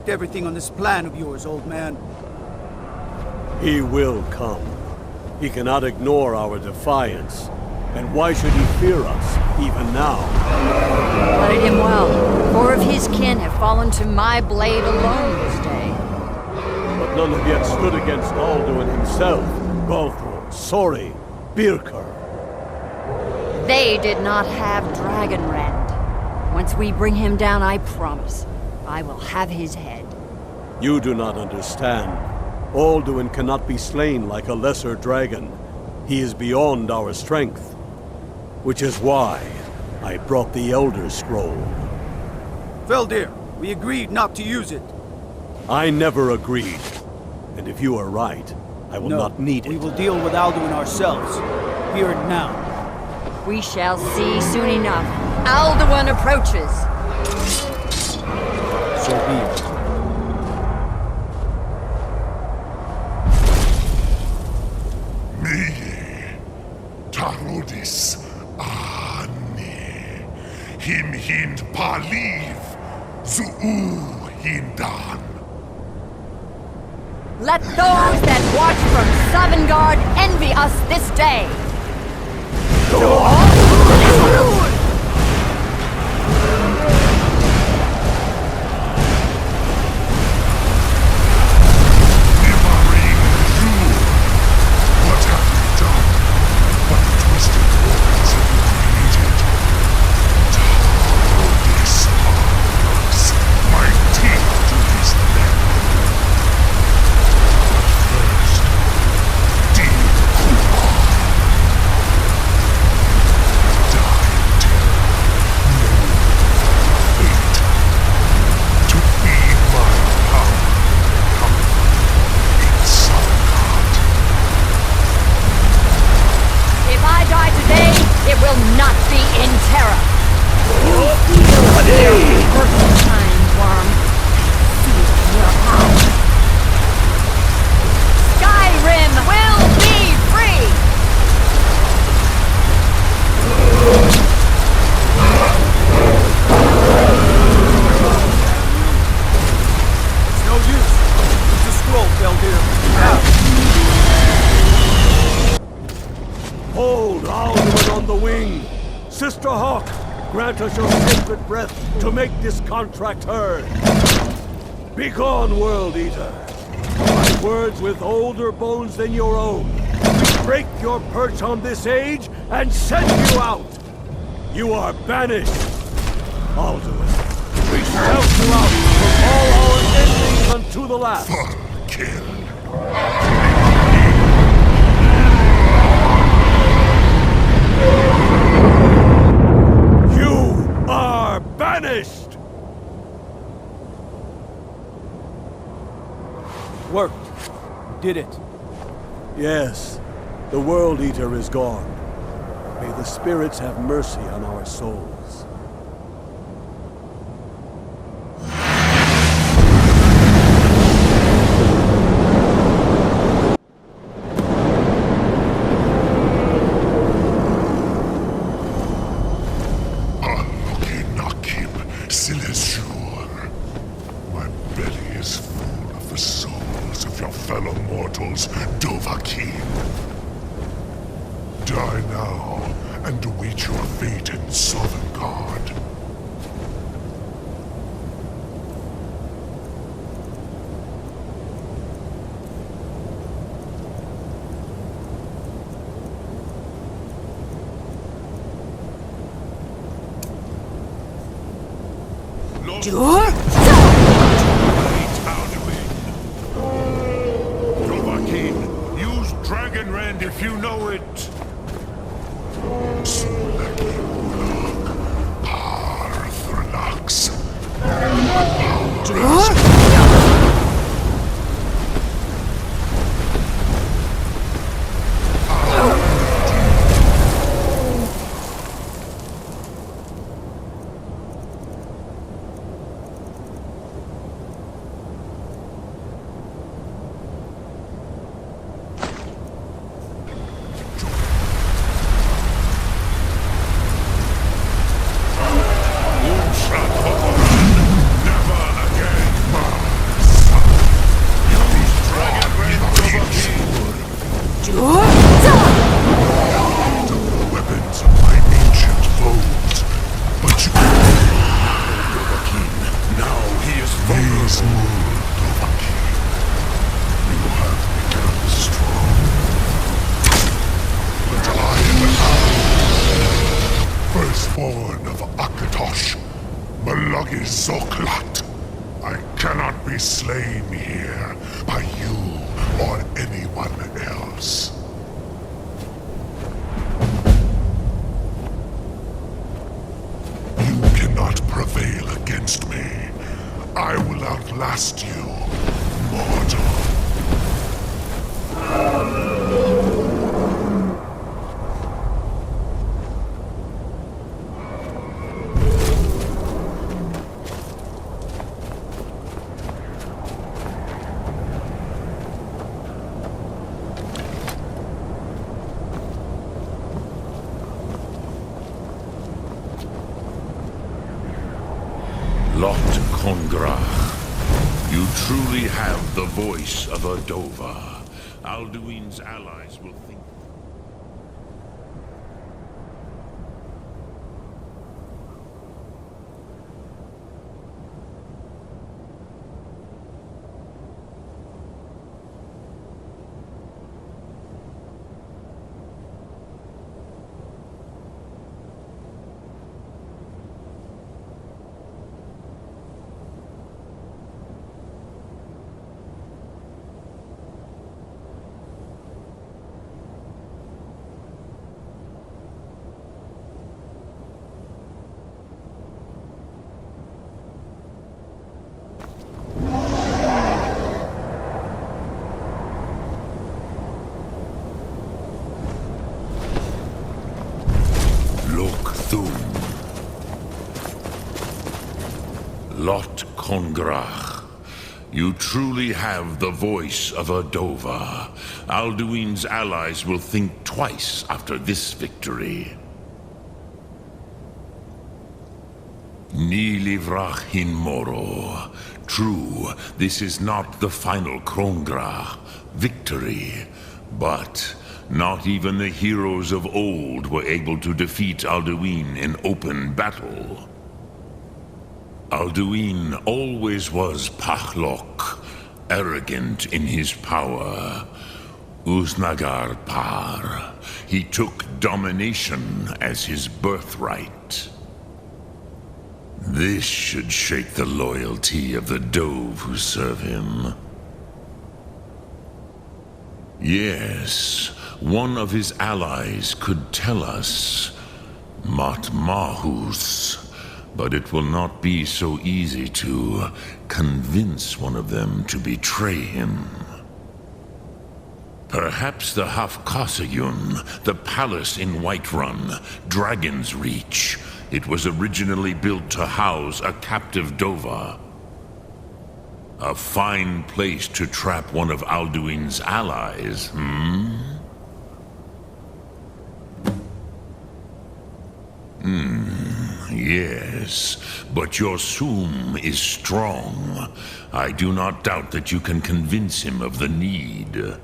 affect everything on this plan of yours, old man. He will come. He cannot ignore our defiance. And why should he fear us, even now? Blooded him well. 4 of his kin have fallen to my blade alone this day. But none have yet stood against Alduin himself. Balthor, Sori, Birkir. They did not have Dragonrand. Once we bring him down, I promise, I will have his head. You do not understand. Alduin cannot be slain like a lesser dragon. He is beyond our strength. Which is why I brought the Elder Scroll. Feldir, we agreed not to use it. I never agreed. And if you are right, I will not need it. We will deal with Alduin ourselves. Here and now. We shall see soon enough. Alduin approaches. So be it. Meye, Tarodis, Ani, Him Hind Paliv, Zuu Hindan. Let those that watch from Sovngarde envy us this day. Skyrim will be free! It's no use. Use the scroll, Feldir. Now. Hold Alduin on the wing! Sister Hawk, grant us your sacred breath to make this contract heard. Begone, World Eater. My words with older bones than your own. We break your perch on this age and send you out. You are banished. Alduin, we shout you out from all our enemies unto the last. Full kill. You are banished! Worked. Did it. Yes, the World Eater is gone. May the spirits have mercy on our souls. My belly is full of the souls of your fellow mortals, Dovahkiin. Die now, and await your fate in Sovngarde. Dovahkiin, use Dragonrand if you know it. Sulaki Ulak, Parthrlax. Zoklat. I cannot be slain here by you or anyone else. You cannot prevail against me. I will outlast you, mortal. Lot Kongrach, you truly have the voice of a Dova. Alduin's allies will think... Lot Kongrach, you truly have the voice of a Dova. Alduin's allies will think twice after this victory. Ni livrach hin moro. True, this is not the final Kongrach victory, but not even the heroes of old were able to defeat Alduin in open battle. Alduin always was Pachlok, arrogant in his power. Uznagar Par. He took domination as his birthright. This should shake the loyalty of the Dove who serve him. Yes, one of his allies could tell us. Matmahus. But it will not be so easy to convince one of them to betray him. Perhaps the Hafkasayun, the palace in Whiterun, Dragon's Reach. It was originally built to house a captive Dova. A fine place to trap one of Alduin's allies, Yes, but your Sum is strong. I do not doubt that you can convince him of the need.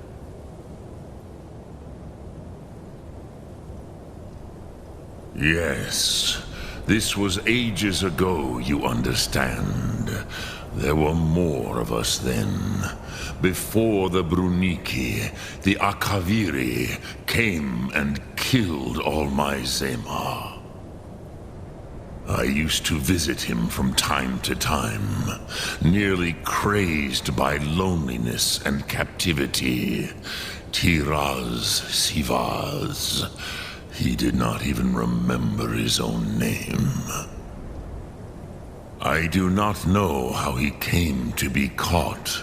Yes, this was ages ago, you understand. There were more of us then. Before the Bruniki, the Akaviri came and killed all my Zema. I used to visit him from time to time, nearly crazed by loneliness and captivity. Tiraz Sivaz. He did not even remember his own name. I do not know how he came to be caught,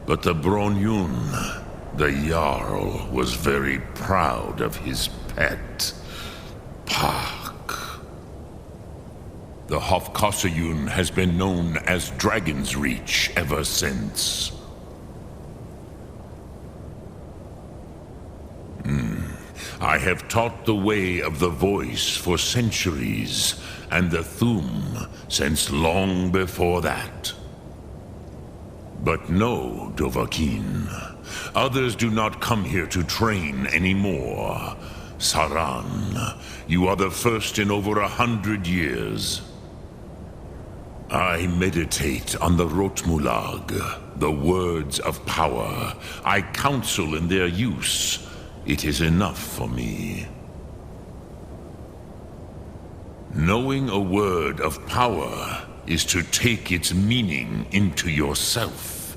but the Bronyun, the Jarl, was very proud of his pet, Pak. The Hofkasayun has been known as Dragon's Reach ever since. I have taught the way of the voice for centuries, and the Thum since long before that. But no, Dovahkiin. Others do not come here to train anymore. Saran, you are the first in over 100 years. I meditate on the Rotmulag, the words of power. I counsel in their use. It is enough for me. Knowing a word of power is to take its meaning into yourself.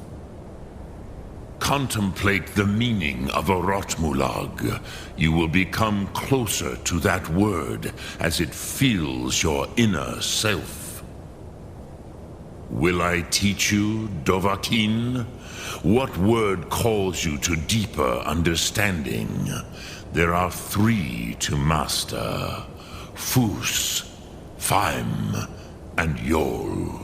Contemplate the meaning of a Rotmulag. You will become closer to that word as it fills your inner self. Will I teach you, Dovahkiin? What word calls you to deeper understanding? There are 3 to master: Fus, Faim, and Yol.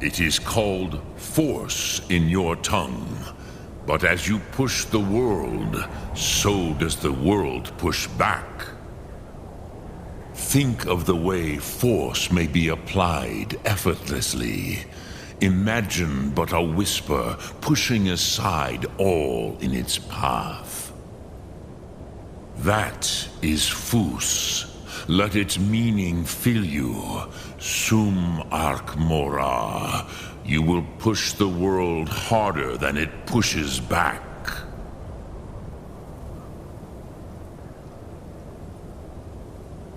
It is called force in your tongue, but as you push the world, so does the world push back. Think of the way force may be applied effortlessly. Imagine but a whisper pushing aside all in its path. That is Fus. Let its meaning fill you. Sum Ark Mora. You will push the world harder than it pushes back.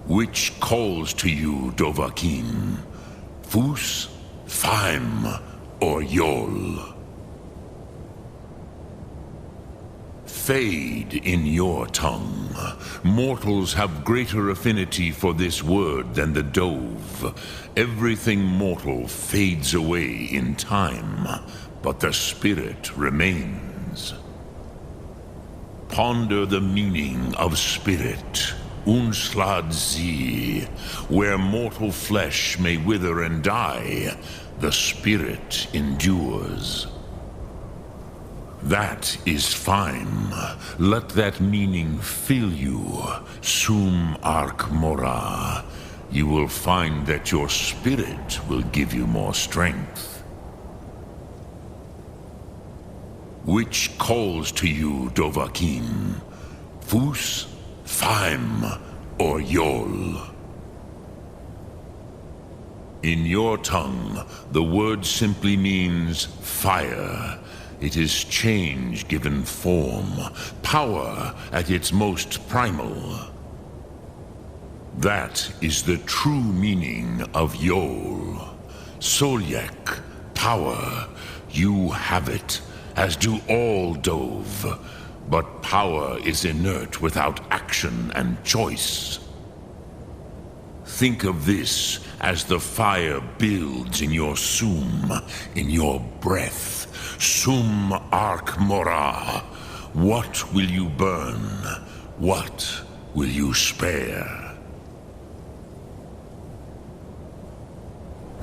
Which calls to you, Dovahkiin? Fus, Faim, or Yol? Fade in your tongue. Mortals have greater affinity for this word than the Dove. Everything mortal fades away in time, but the spirit remains. Ponder the meaning of spirit. Unslad Zi. Where mortal flesh may wither and die, the spirit endures. That is fine. Let that meaning fill you. Sum Ark Mora. You will find that your spirit will give you more strength. Which calls to you, Dovahkiin? Fus, Faim, or Yol? In your tongue, the word simply means fire. It is change given form, power at its most primal. That is the true meaning of Yol. Solyek, power. You have it, as do all Dove. But power is inert without action and choice. Think of this as the fire builds in your sum, in your breath. Sum Ark Mora. What will you burn? What will you spare?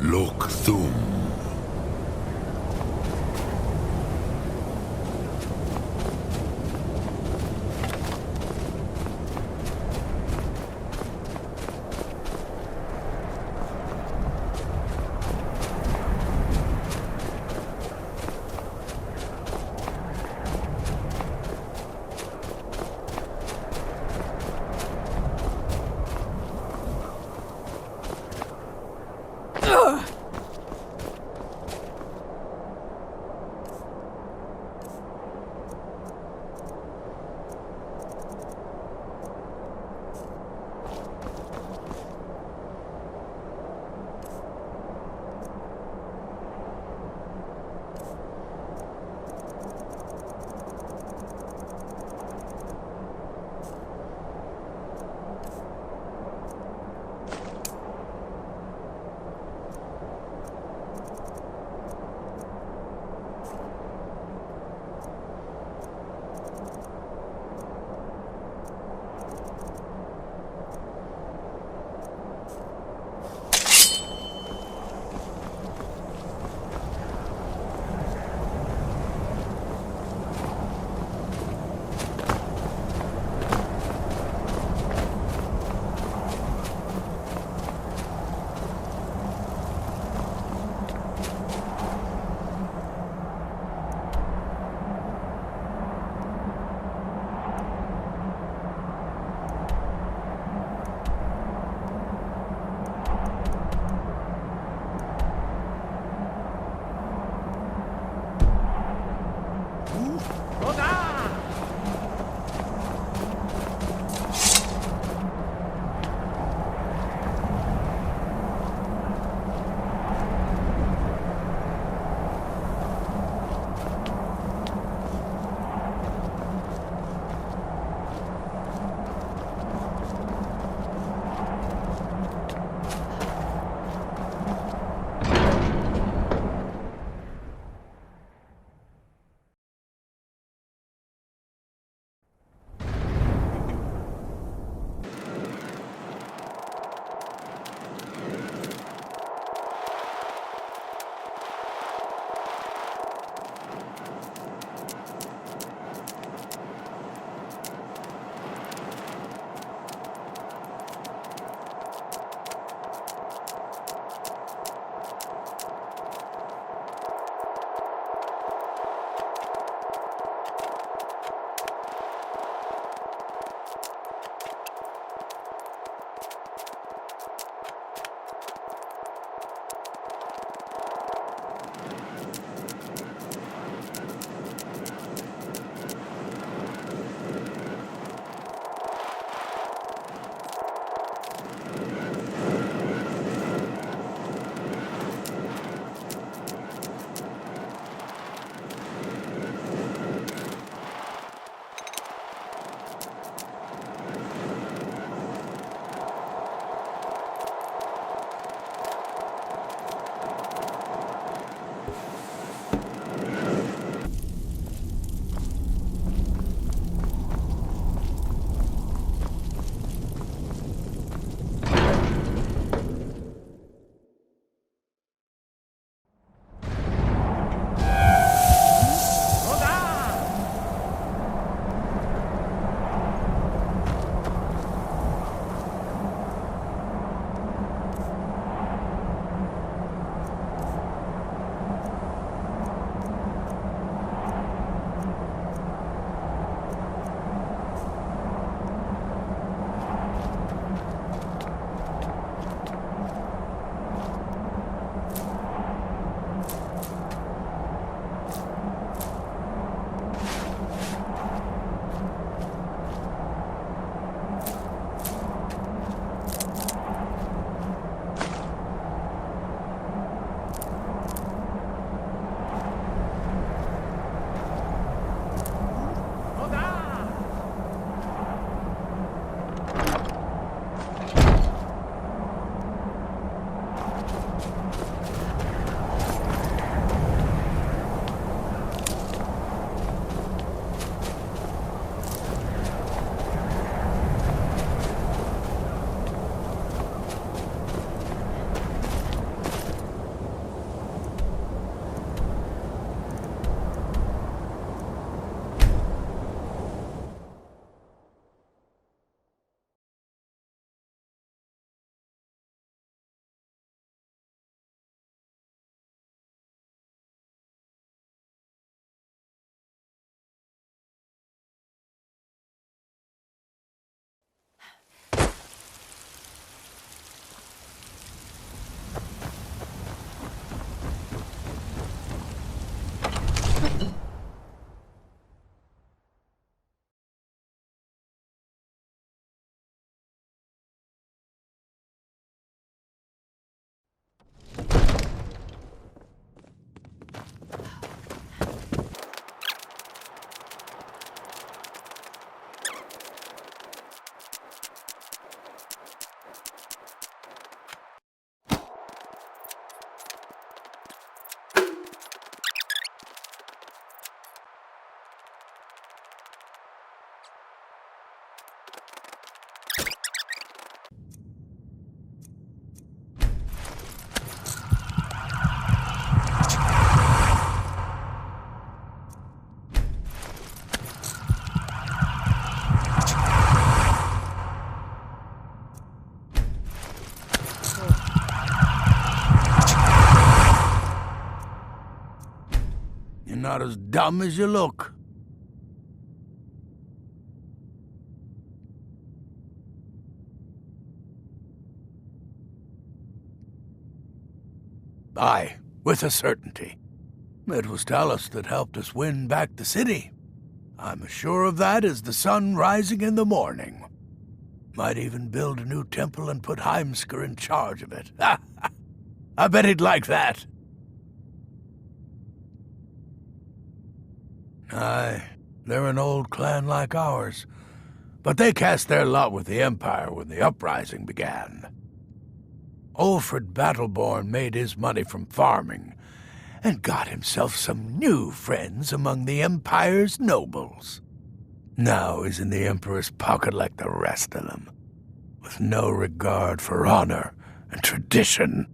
Lok Thum. Not as dumb as you look. Aye, with a certainty. It was Talus that helped us win back the city. I'm as sure of that as the sun rising in the morning. Might even build a new temple and put Heimskr in charge of it. I bet he'd like that. Aye, they're an old clan like ours, but they cast their lot with the Empire when the uprising began. Ulfred Battleborn made his money from farming, and got himself some new friends among the Empire's nobles. Now he's in the Emperor's pocket like the rest of them, with no regard for honor and tradition.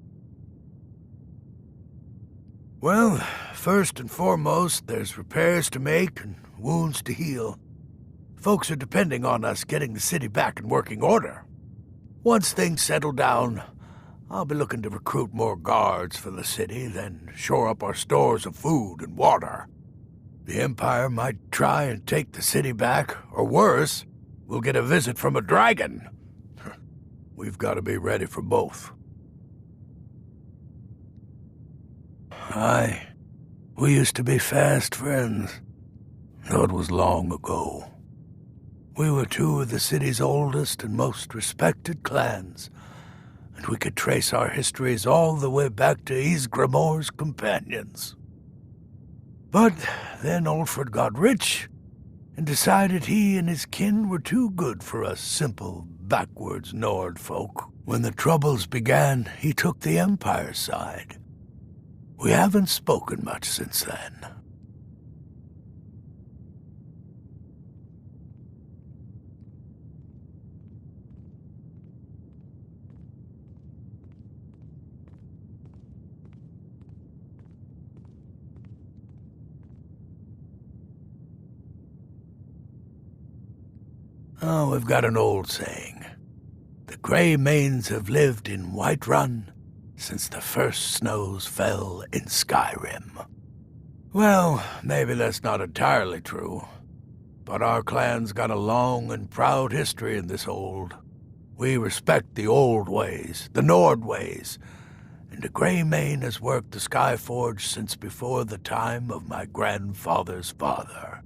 Well, first and foremost, there's repairs to make and wounds to heal. Folks are depending on us getting the city back in working order. Once things settle down, I'll be looking to recruit more guards for the city, then shore up our stores of food and water. The Empire might try and take the city back, or worse, we'll get a visit from a dragon. We've got to be ready for both. Aye, we used to be fast friends, though it was long ago. We were two of the city's oldest and most respected clans, and we could trace our histories all the way back to Ysgramor's companions. But then Ulfred got rich, and decided he and his kin were too good for us simple, backwards Nord folk. When the Troubles began, he took the Empire's side. We haven't spoken much since then. Oh, we've got an old saying. The Grey Manes have lived in Whiterun since the first snows fell in Skyrim. Well, maybe that's not entirely true, but our clan's got a long and proud history in this old. We respect the old ways, the Nord ways, and the Grey Mane has worked the Skyforge since before the time of my grandfather's father.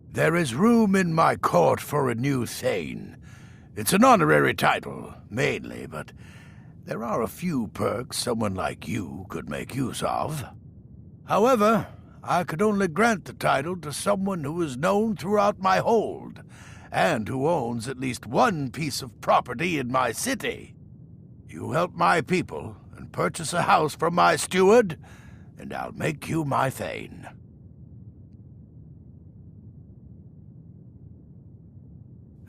There is room in my court for a new Thane. It's an honorary title, mainly, but there are a few perks someone like you could make use of. However, I could only grant the title to someone who is known throughout my hold, and who owns at least one piece of property in my city. You help my people and purchase a house from my steward, and I'll make you my Thane.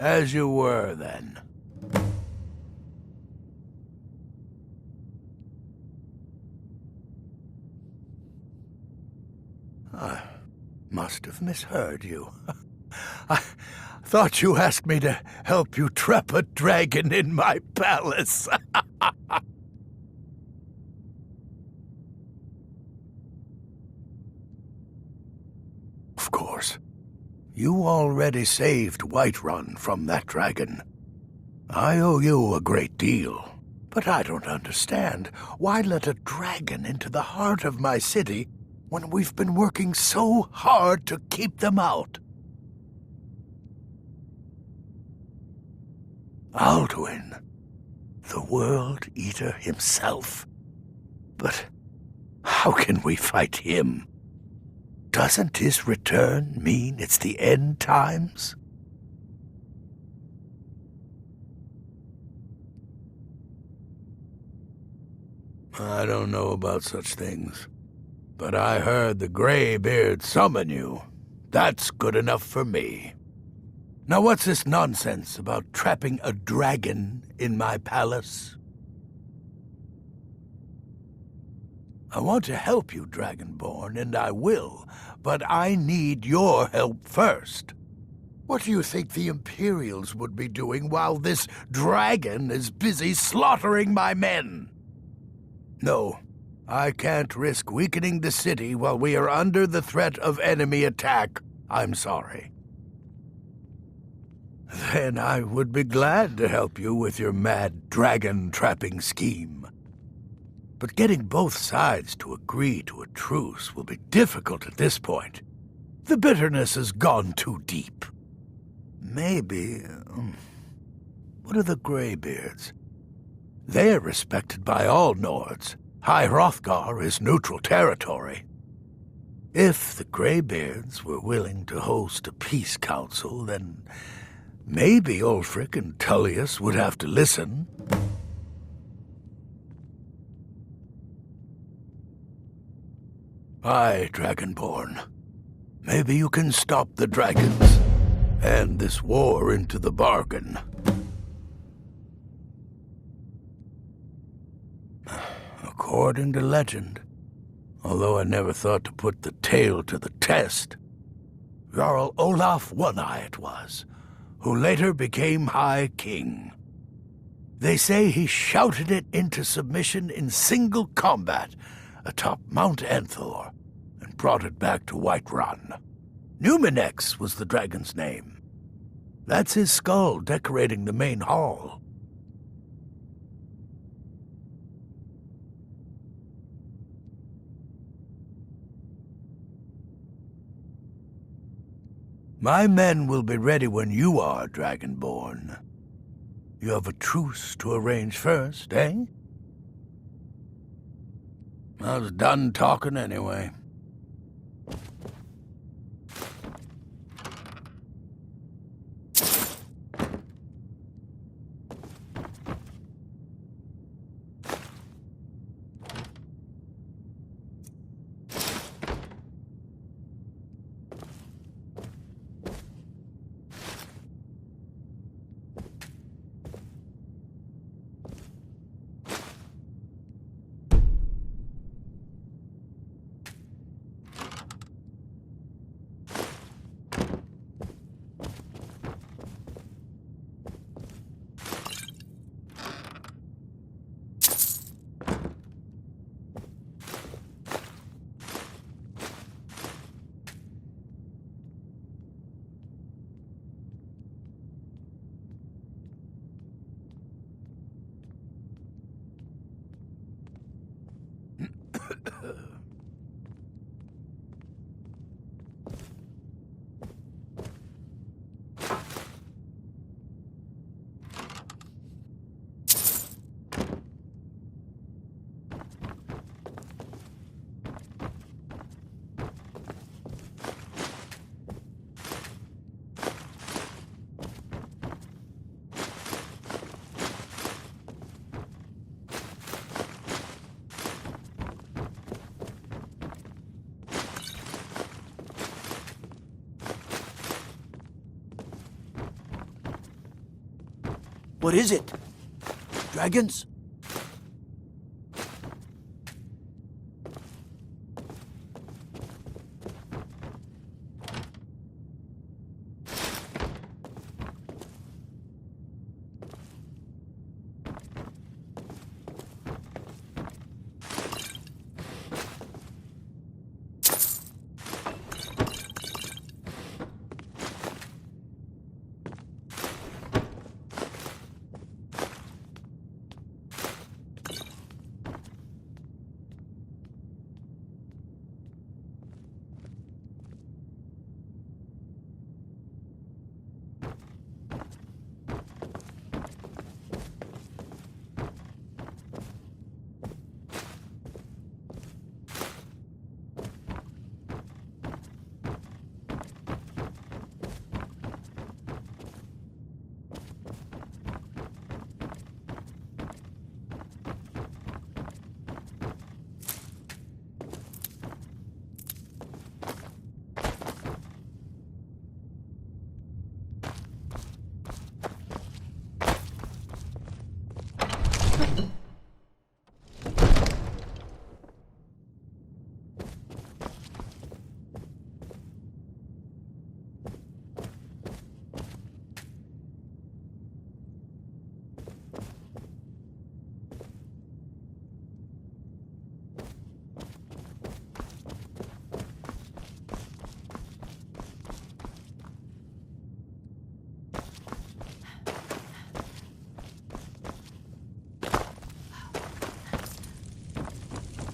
As you were, then. I must have misheard you. I thought you asked me to help you trap a dragon in my palace. Of course. You already saved Whiterun from that dragon. I owe you a great deal, but I don't understand. Why let a dragon into the heart of my city when we've been working so hard to keep them out? Alduin, the World Eater himself. But how can we fight him? Doesn't his return mean it's the end times? I don't know about such things, but I heard the Greybeard summon you. That's good enough for me. Now what's this nonsense about trapping a dragon in my palace? I want to help you, Dragonborn, and I will, but I need your help first. What do you think the Imperials would be doing while this dragon is busy slaughtering my men? No, I can't risk weakening the city while we are under the threat of enemy attack. I'm sorry. Then I would be glad to help you with your mad dragon-trapping scheme. But getting both sides to agree to a truce will be difficult at this point. The bitterness has gone too deep. Maybe... what are the Greybeards? They're respected by all Nords. High Hrothgar is neutral territory. If the Greybeards were willing to host a peace council, then maybe Ulfric and Tullius would have to listen. Aye, Dragonborn. Maybe you can stop the dragons, and this war into the bargain. According to legend, although I never thought to put the tale to the test, Jarl Olaf One-Eye it was, who later became High King. They say he shouted it into submission in single combat atop Mount Anthor, and brought it back to Whiterun. Numinex was the dragon's name. That's his skull decorating the main hall. My men will be ready when you are, Dragonborn. You have a truce to arrange first, eh? I was done talking anyway. What is it? Dragons?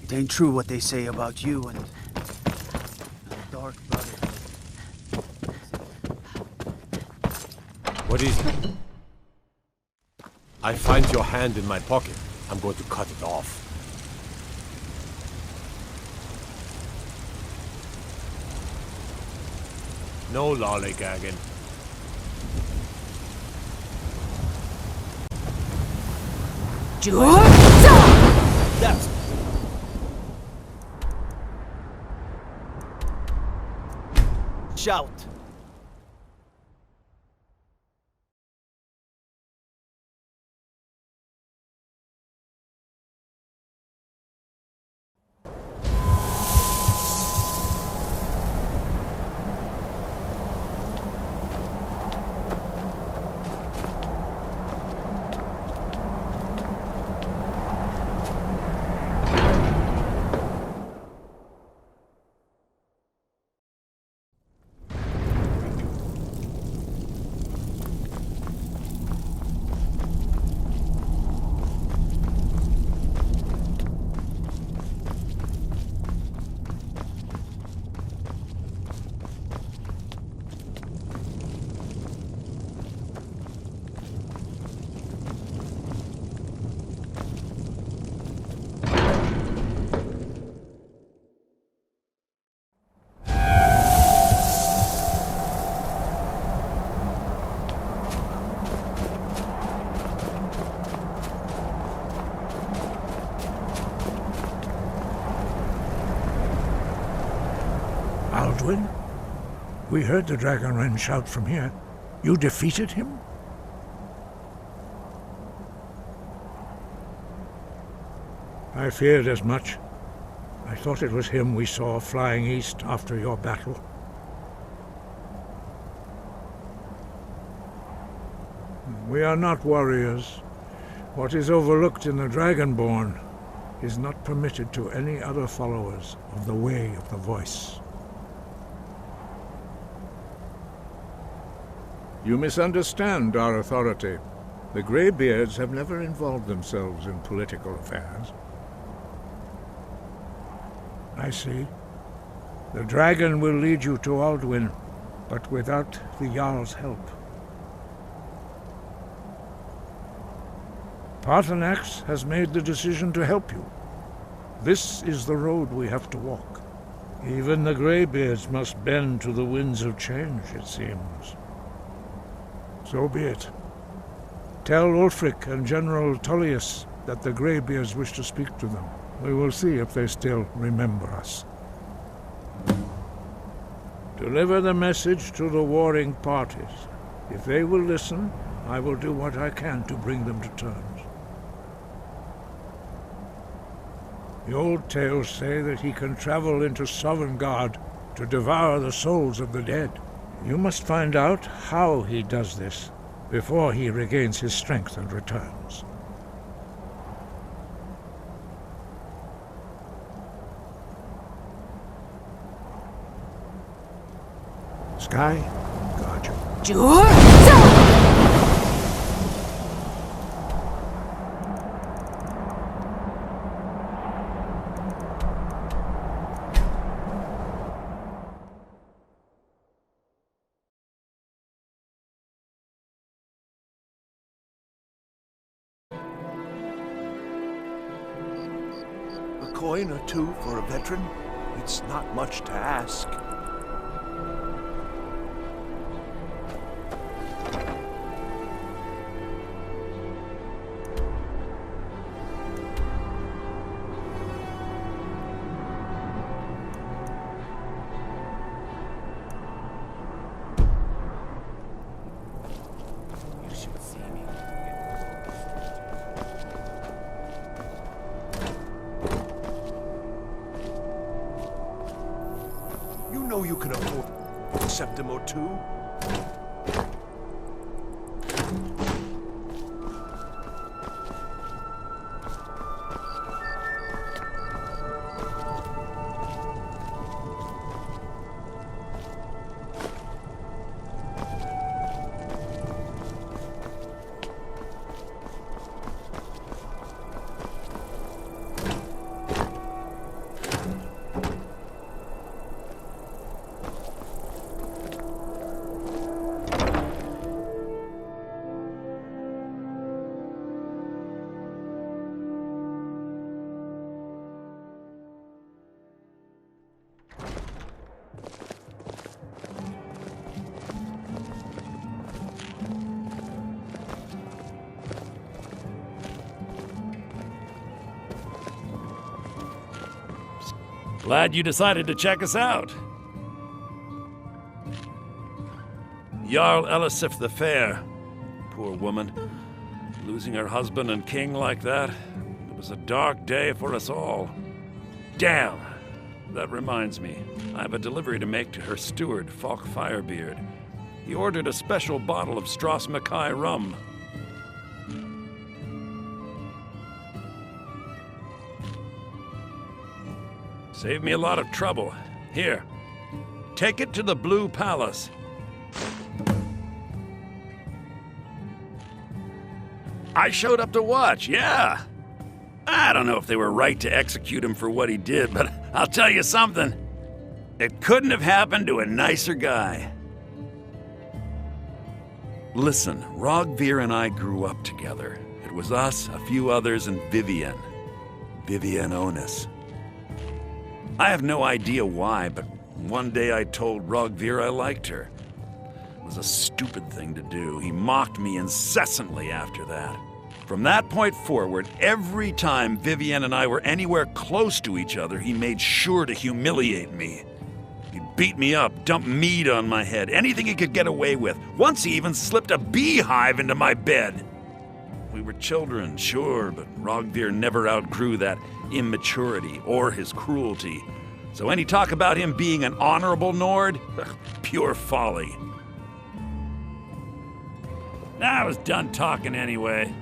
It ain't true what they say about you and the Dark Brotherhood. What is it? I find your hand in my pocket. I'm going to cut it off. No lollygagging. That's... Shout. Alduin? We heard the Dragonren shout from here. You defeated him? I feared as much. I thought it was him we saw flying east after your battle. We are not warriors. What is overlooked in the Dragonborn is not permitted to any other followers of the Way of the Voice. You misunderstand our authority. The Greybeards have never involved themselves in political affairs. I see. The dragon will lead you to Alduin, but without the Jarl's help. Paarthurnax has made the decision to help you. This is the road we have to walk. Even the Greybeards must bend to the winds of change, it seems. So be it. Tell Ulfric and General Tullius that the Greybeards wish to speak to them. We will see if they still remember us. Deliver the message to the warring parties. If they will listen, I will do what I can to bring them to terms. The old tales say that he can travel into Sovngarde to devour the souls of the dead. You must find out how he does this before he regains his strength and returns. Sky, guard you. A coin or two for a veteran? It's not much to ask. You can afford a septim or two. Glad you decided to check us out. Jarl Elisif the Fair. Poor woman. Losing her husband and king like that. It was a dark day for us all. Damn! That reminds me. I have a delivery to make to her steward, Falk Firebeard. He ordered a special bottle of Strass Mackay rum. Saved me a lot of trouble. Here, take it to the Blue Palace. I showed up to watch, yeah. I don't know if they were right to execute him for what he did, but I'll tell you something. It couldn't have happened to a nicer guy. Listen, Rogvir and I grew up together. It was us, a few others, and Vivienne. Vivienne Onus. I have no idea why, but one day I told Rogvir I liked her. It was a stupid thing to do. He mocked me incessantly after that. From that point forward, every time Vivienne and I were anywhere close to each other, he made sure to humiliate me. He'd beat me up, dump meat on my head, anything he could get away with. Once he even slipped a beehive into my bed. We were children, sure, but Rogvir never outgrew that immaturity or his cruelty. So any talk about him being an honorable Nord? Pure folly. I was done talking anyway.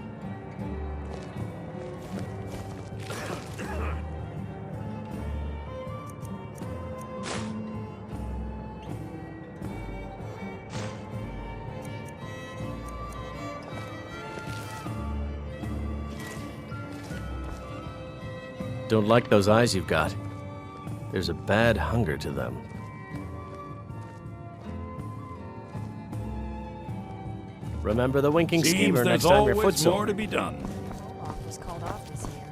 Don't like those eyes you've got. There's a bad hunger to them. Remember the winking schemer next time your foot's sore. More to be done. Olaf was called off this year.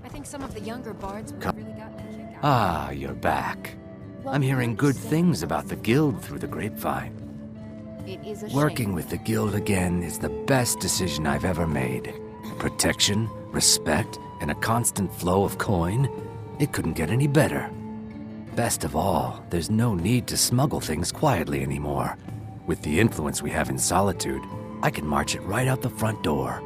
I think some of the younger bards would have really gotten a kick out. Ah, you're back. I'm hearing good things about the guild through the grapevine. It is a Working shame. with the guild again is the best decision I've ever made. Protection, respect, and a constant flow of coin. It couldn't get any better. Best of all, there's no need to smuggle things quietly anymore. With the influence we have in Solitude, I can march it right out the front door.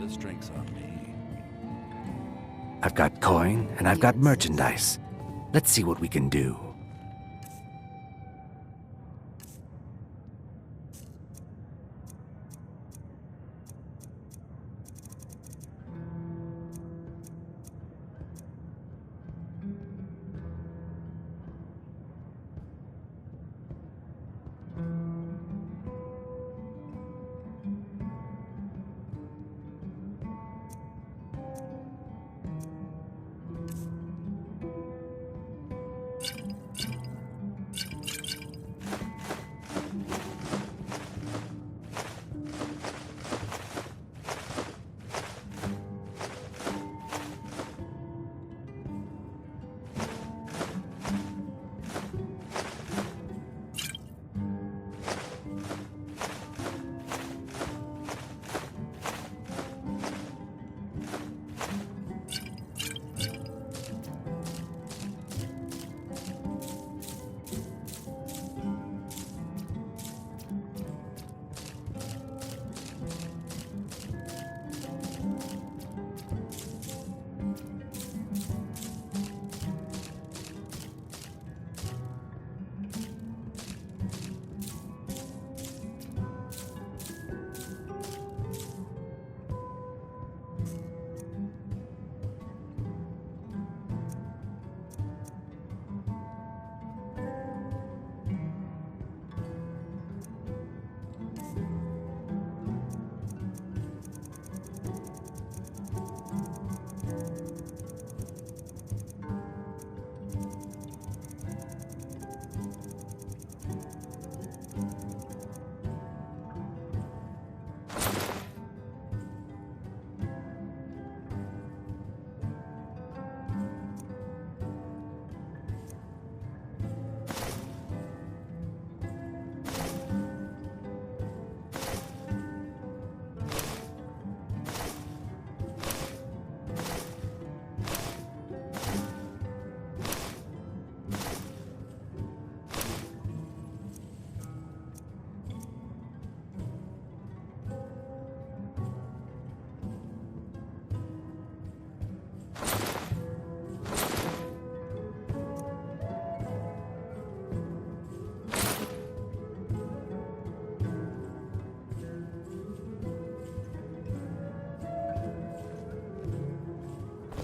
This drink's on me. I've got coin and I've got merchandise. Let's see what we can do.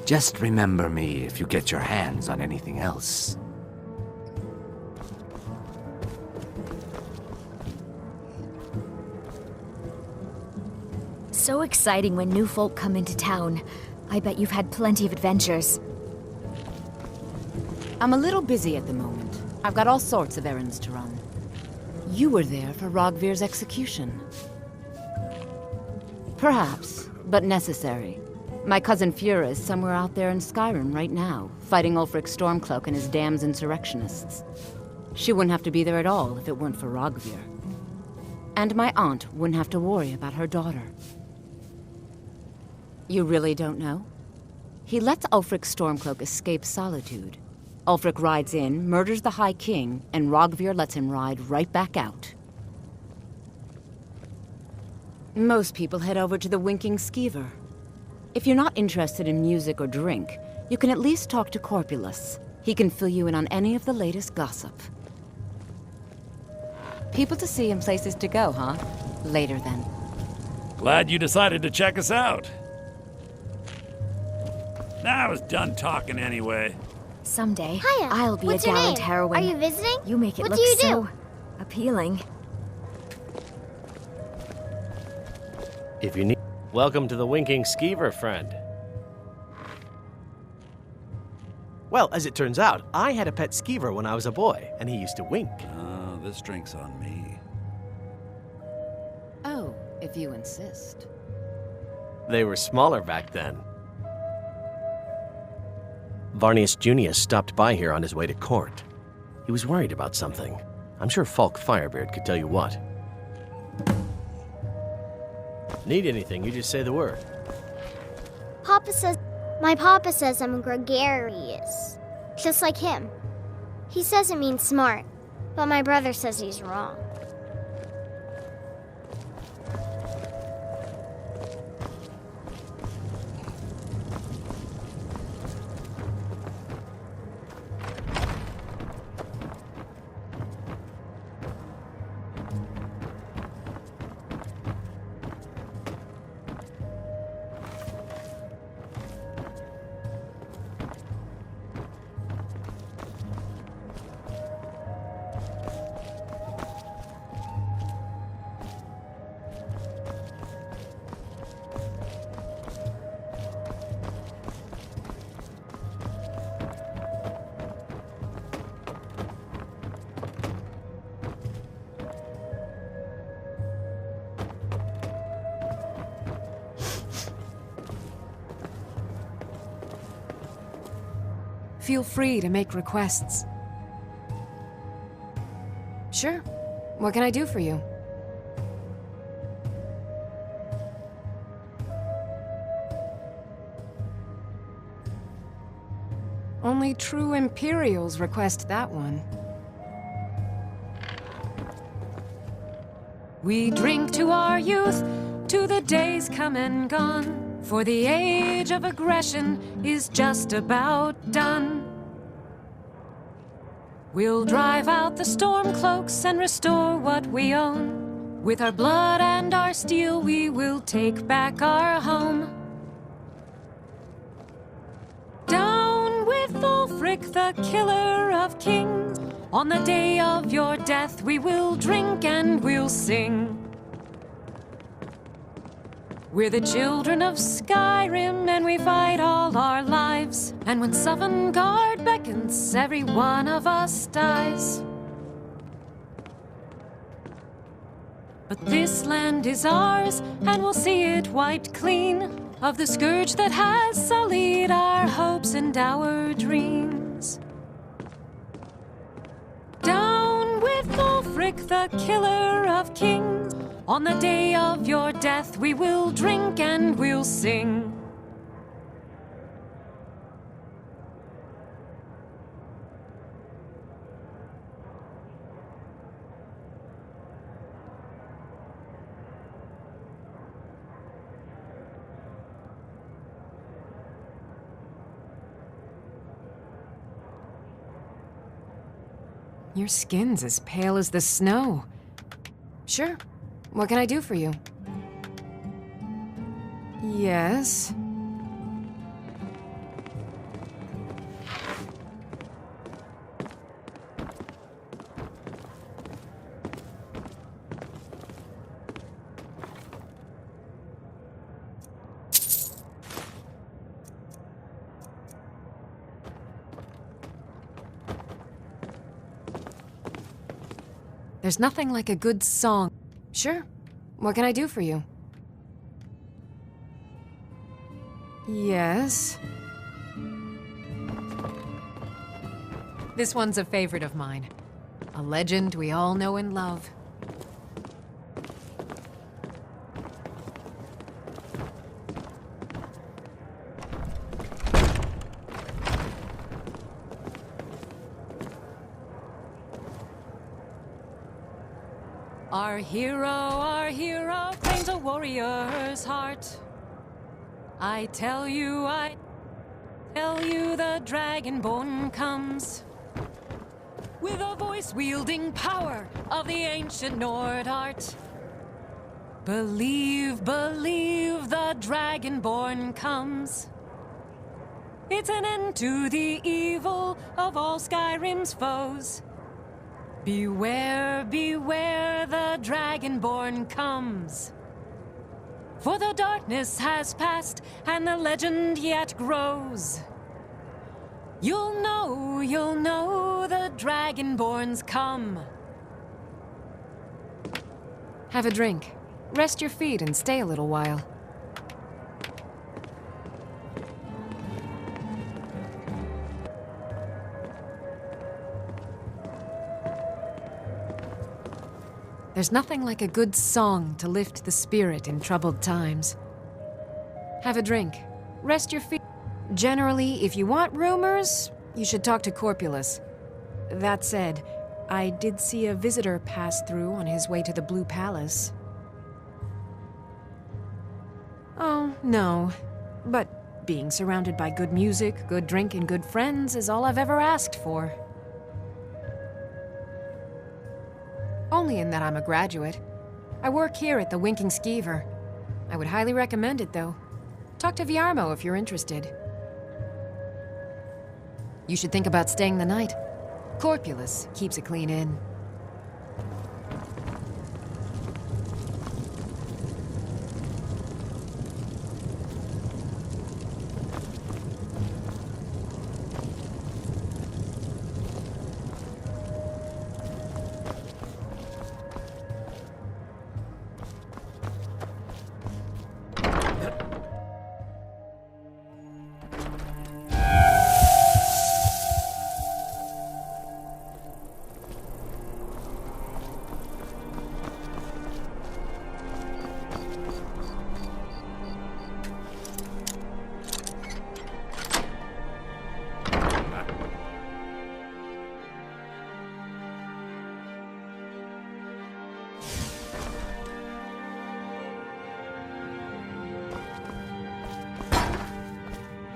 Just remember me if you get your hands on anything else. So exciting when new folk come into town. I bet you've had plenty of adventures. I'm a little busy at the moment. I've got all sorts of errands to run. You were there for Rogvir's execution. Perhaps, but necessary. My cousin Fura is somewhere out there in Skyrim right now, fighting Ulfric Stormcloak and his damned insurrectionists. She wouldn't have to be there at all if it weren't for Rogvir. And my aunt wouldn't have to worry about her daughter. You really don't know? He lets Ulfric Stormcloak escape solitude. Ulfric rides in, murders the High King, and Rogvir lets him ride right back out. Most people head over to the Winking Skeever. If you're not interested in music or drink, you can at least talk to Corpulus. He can fill you in on any of the latest gossip. People to see and places to go, huh? Later then. Glad you decided to check us out. I was done talking anyway. Someday, Hiya. I'll be What's a your gallant name? heroine. Are you visiting? You make it What look do you so do? appealing. If you need... Welcome to the Winking Skeever, friend. Well, as it turns out, I had a pet skeever when I was a boy, and he used to wink. Oh, this drink's on me. Oh, if you insist. They were smaller back then. Varnius Junius stopped by here on his way to court. He was worried about something. I'm sure Falk Firebeard could tell you what. Need anything, you just say the word. My papa says I'm gregarious, just like him. He says it means smart, but my brother says he's wrong. feel free to make requests. Sure. What can I do for you? Only true Imperials request that one. We drink to our youth, to the days come and gone, for the age of aggression is just about done. We'll drive out the stormcloaks and restore what we own. With our blood and our steel, we will take back our home. Down with Ulfric, the killer of kings. On the day of your death, we will drink and we'll sing. We're the children of Skyrim, and we fight all our lives. And when Sovngarde beckons, every one of us dies. But this land is ours, and we'll see it wiped clean of the scourge that has sullied our hopes and our dreams. Down with Ulfric, the killer of kings. On the day of your death, we will drink and we'll sing. Your skin's as pale as the snow. Sure. What can I do for you? Yes. There's nothing like a good song. Sure. What can I do for you? Yes. This one's a favorite of mine. A legend we all know and love. Our hero claims a warrior's heart. I tell you, the Dragonborn comes with a voice-wielding power of the ancient Nord art. Believe, the Dragonborn comes. It's an end to the evil of all Skyrim's foes. Beware, the Dragonborn comes. For the darkness has passed, and the legend yet grows. You'll know the Dragonborn's come. Have a drink. Rest your feet and stay a little while. There's nothing like a good song to lift the spirit in troubled times. Have a drink. Rest your feet. Generally, if you want rumors, you should talk to Corpulus. That said, I did see a visitor pass through on his way to the Blue Palace. Oh, no. But being surrounded by good music, good drink, and good friends is all I've ever asked for. Only in that I'm a graduate. I work here at the Winking Skeever. I would highly recommend it, though. Talk to Viarmo if you're interested. You should think about staying the night. Corpulus keeps a clean inn.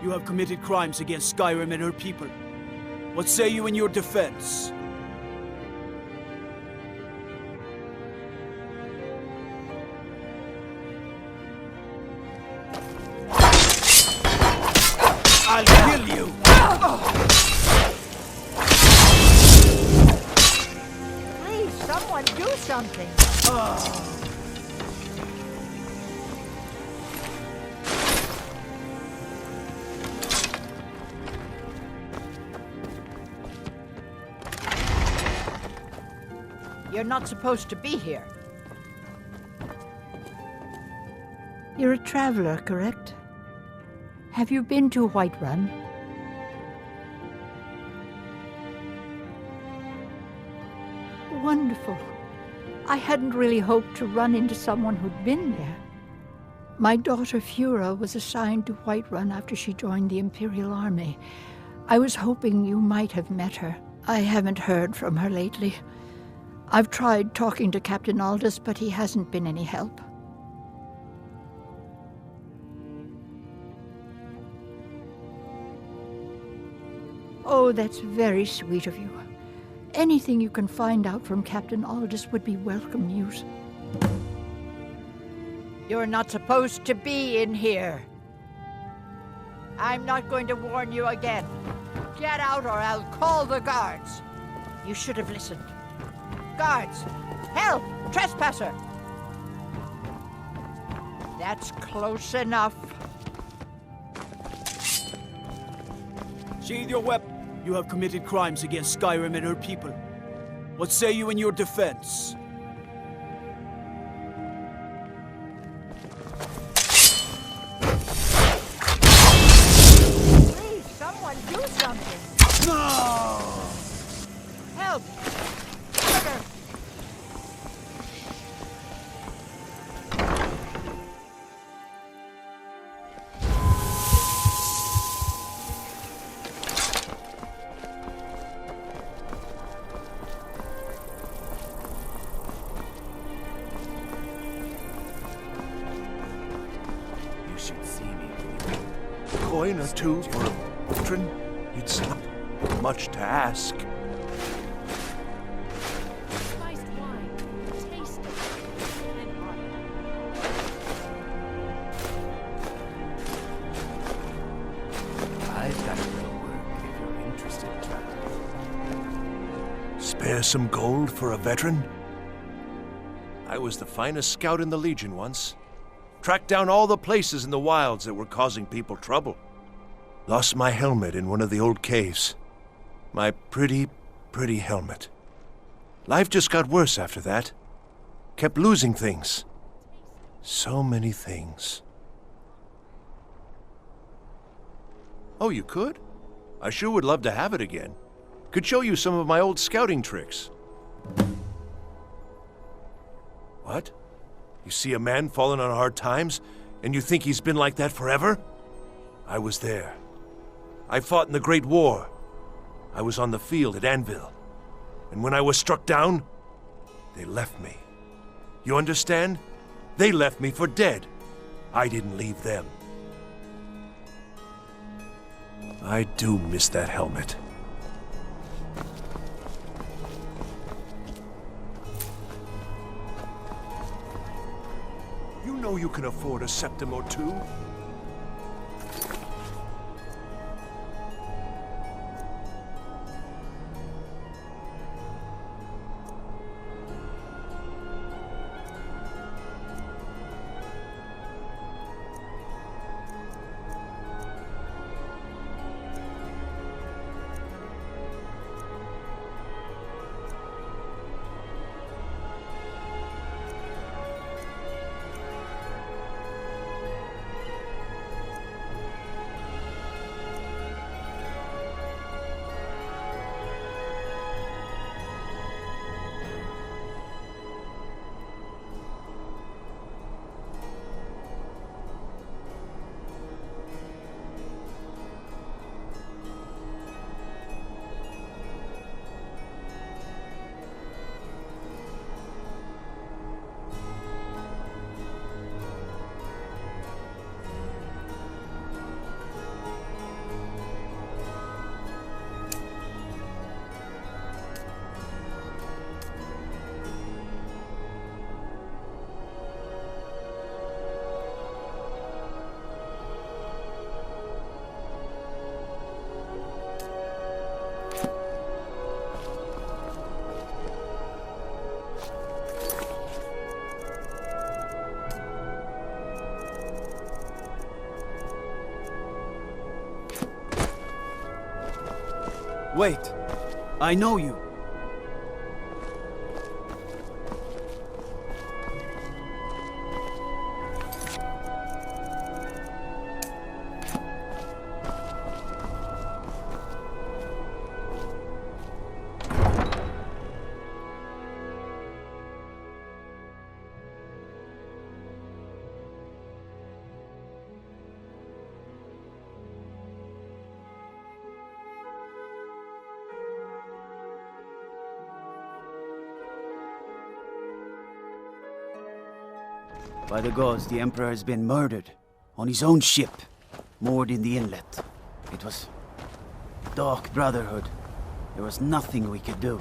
You have committed crimes against Skyrim and her people. What say you in your defense? I'll kill you! Please, someone do something! You're not supposed to be here. You're a traveler, correct? Have you been to Whiterun? Wonderful. I hadn't really hoped to run into someone who'd been there. My daughter Fura was assigned to Whiterun after she joined the Imperial Army. I was hoping you might have met her. I haven't heard from her lately. I've tried talking to Captain Aldous, but he hasn't been any help. Oh, that's very sweet of you. Anything you can find out from Captain Aldous would be welcome news. You're not supposed to be in here. I'm not going to warn you again. Get out or I'll call the guards. You should have listened. Guards! Help! Trespasser! That's close enough. Sheathe your weapon. You have committed crimes against Skyrim and her people. What say you in your defense? Please, someone do something! No! Help! Murder! Coin or two for a veteran? It's not much to ask. Spiced wine. Taste it. I've got a little work if you're interested, traveler. Spare some gold for a veteran? I was the finest scout in the Legion once. Tracked down all the places in the wilds that were causing people trouble. Lost my helmet in one of the old caves. My pretty, pretty helmet. Life just got worse after that. Kept losing things. So many things. Oh, you could? I sure would love to have it again. Could show you some of my old scouting tricks. What? You see a man falling on hard times, and you think he's been like that forever? I was there. I fought in the Great War. I was on the field at Anvil. And when I was struck down, they left me. You understand? They left me for dead. I didn't leave them. I do miss that helmet. You know you can afford a septim or two. Wait. I know you. By the gods, the Emperor has been murdered. On his own ship. Moored in the inlet. It was... Dark Brotherhood. There was nothing we could do.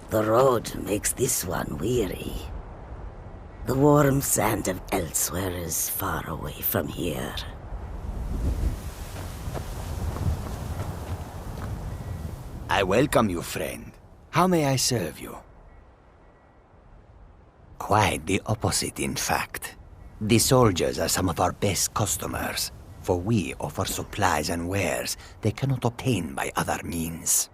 The road makes this one weary. The warm sand of elsewhere is far away from here. I welcome you, friend. How may I serve you? Quite the opposite, in fact. The soldiers are some of our best customers, for we offer supplies and wares they cannot obtain by other means.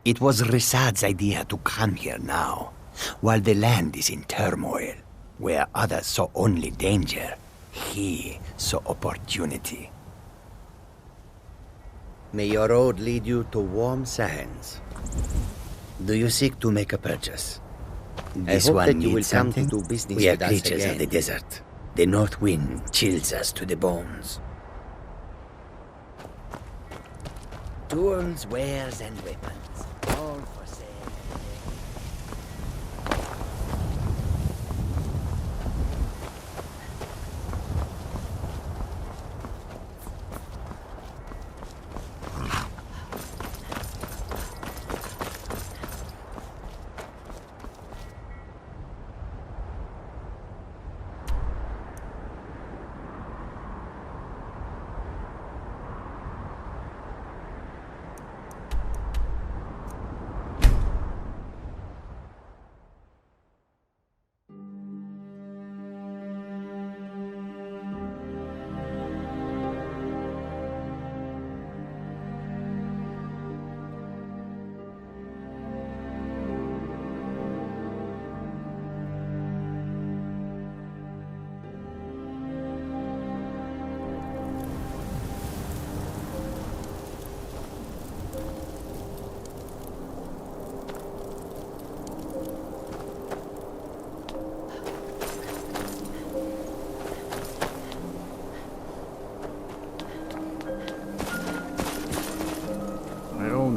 It was Risad's idea to come here now, while the land is in turmoil. Where others saw only danger, he saw opportunity. May your road lead you to warm sands. Do you seek to make a purchase? This one that you will come to do business we are creatures of the desert. The north wind chills us to the bones. Tools, wares, and weapons, all for sale.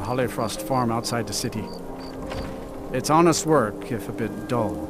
Hollyfrost farm outside the city. It's honest work, if a bit dull.